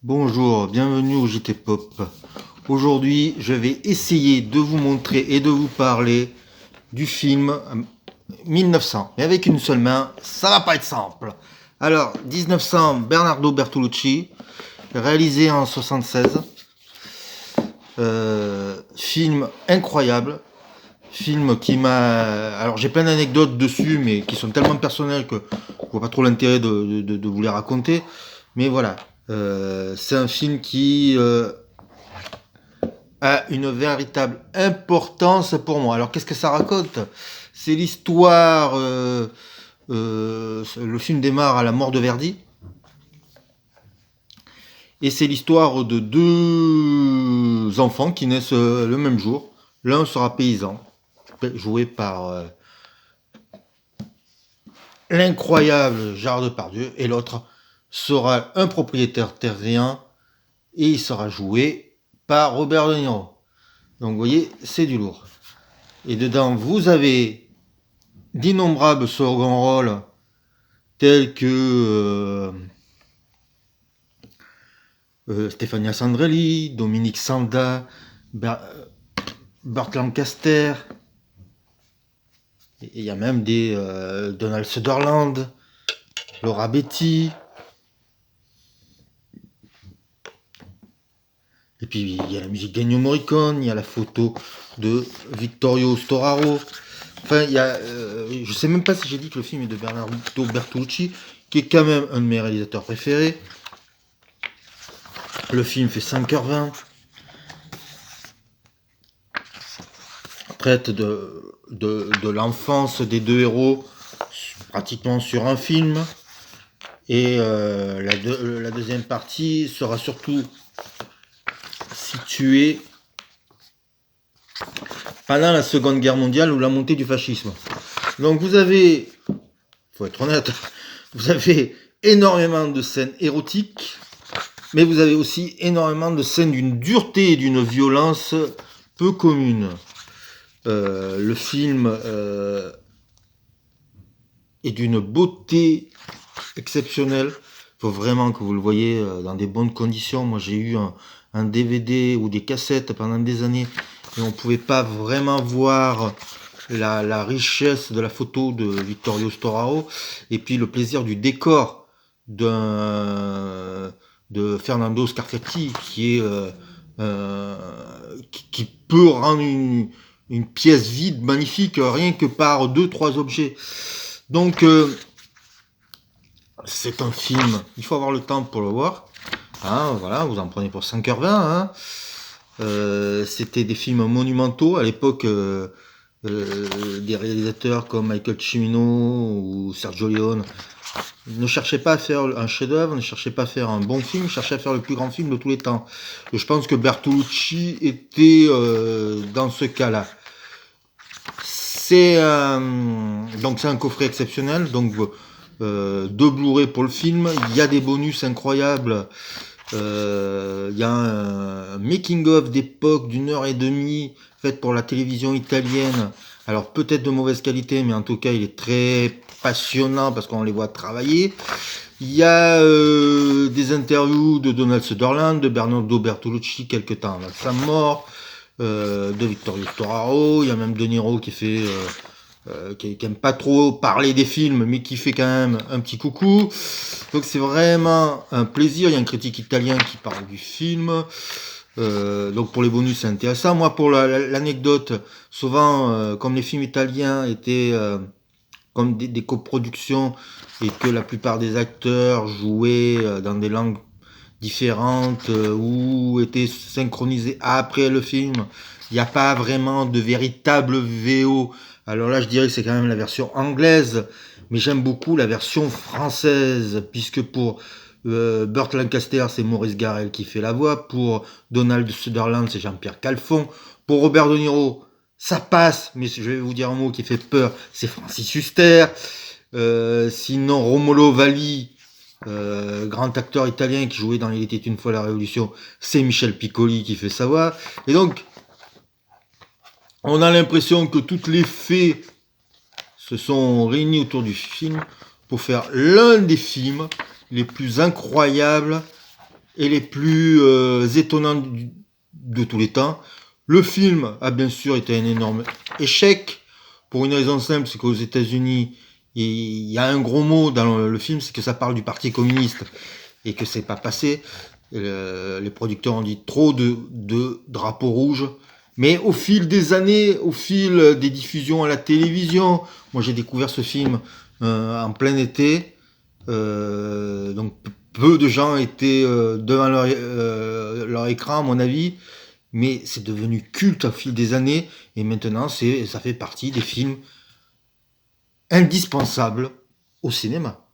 Bonjour, bienvenue au JT Pop. Aujourd'hui, je vais essayer de vous montrer et de vous parler du film 1900. Mais avec une seule main, ça va pas être simple. Alors, 1900, Bernardo Bertolucci, réalisé en 76. Film incroyable. Film qui m'a... Alors, j'ai plein d'anecdotes dessus, mais qui sont tellement personnelles que je vois pas trop l'intérêt de vous les raconter. Mais voilà, c'est un film qui a une véritable importance pour moi. Alors qu'est-ce que ça raconte? C'est l'histoire, le film démarre à la mort de Verdi, et c'est l'histoire de deux enfants qui naissent le même jour. L'un sera paysan, joué par l'incroyable Gérard Depardieu, et l'autre sera un propriétaire terrien, et il sera joué par Robert De Niro. Donc vous voyez, c'est du lourd. Et dedans, vous avez d'innombrables second rôles tels que Stefania Sandrelli, Dominique Sanda, Burt Lancaster. Et il y a même des Donald Sutherland, Laura Betti. Et puis il y a la musique d'Ennio Morricone, il y a la photo de Vittorio Storaro. Enfin, il y a, je sais même pas si j'ai dit que le film est de Bernardo Bertolucci, qui est quand même un de mes réalisateurs préférés. Le film fait 5h20. Traite de l'enfance des deux héros, pratiquement sur un film. Et la deuxième partie sera surtout située pendant la Seconde Guerre mondiale ou la montée du fascisme. Donc vous avez, faut être honnête, vous avez énormément de scènes érotiques, mais vous avez aussi énormément de scènes d'une dureté et d'une violence peu commune. Le film est d'une beauté exceptionnelle. Il faut vraiment que vous le voyez dans des bonnes conditions. Moi, j'ai eu un DVD ou des cassettes pendant des années et on ne pouvait pas vraiment voir la richesse de la photo de Vittorio Storaro et puis le plaisir du décor de Fernando Scarfatti qui est qui peut rendre une pièce vide magnifique rien que par deux trois objets. Donc c'est un film, il faut avoir le temps pour le voir. Hein, voilà, vous en prenez pour 5h20. Hein. C'était des films monumentaux à l'époque. Des réalisateurs comme Michael Cimino ou Sergio Leone ne cherchaient pas à faire un chef-d'œuvre, ne cherchaient pas à faire un bon film, cherchaient à faire le plus grand film de tous les temps. Et je pense que Bertolucci était dans ce cas-là. Donc c'est un coffret exceptionnel, donc deux Blu-ray pour le film. Il y a des bonus incroyables. Il y a un making-of d'époque d'1h30 fait pour la télévision italienne. Alors peut-être de mauvaise qualité, mais en tout cas il est très passionnant parce qu'on les voit travailler. Il y a des interviews de Donald Sutherland, de Bernardo Bertolucci quelque temps avant sa mort, de Vittorio Storaro. Il y a même De Niro qui fait qui aime pas trop parler des films, mais qui fait quand même un petit coucou. Donc c'est vraiment un plaisir. Il y a un critique italien qui parle du film. Donc pour les bonus, c'est intéressant. Moi, pour l'anecdote, souvent, comme les films italiens étaient comme des coproductions et que la plupart des acteurs jouaient dans des langues différentes ou étaient synchronisés après le film, il n'y a pas vraiment de véritable VO. Alors là, je dirais que c'est quand même la version anglaise, mais j'aime beaucoup la version française, puisque pour Burt Lancaster, c'est Maurice Garrel qui fait la voix, pour Donald Sutherland, c'est Jean-Pierre Calfon, pour Robert De Niro, ça passe, mais je vais vous dire un mot qui fait peur, c'est Francis Huster. Sinon, Romolo Valli, grand acteur italien qui jouait dans Il était une fois la Révolution, c'est Michel Piccoli qui fait sa voix. Et donc, on a l'impression que toutes les fées se sont réunies autour du film pour faire l'un des films les plus incroyables et les plus étonnants de tous les temps. Le film a bien sûr été un énorme échec, pour une raison simple, c'est qu'aux États-Unis, il y a un gros mot dans le film, c'est que ça parle du Parti communiste, et que c'est pas passé. Les producteurs ont dit trop de drapeaux rouges. Mais au fil des années, au fil des diffusions à la télévision, moi j'ai découvert ce film en plein été, donc peu de gens étaient devant leur écran à mon avis, mais c'est devenu culte au fil des années, et maintenant ça fait partie des films indispensables au cinéma.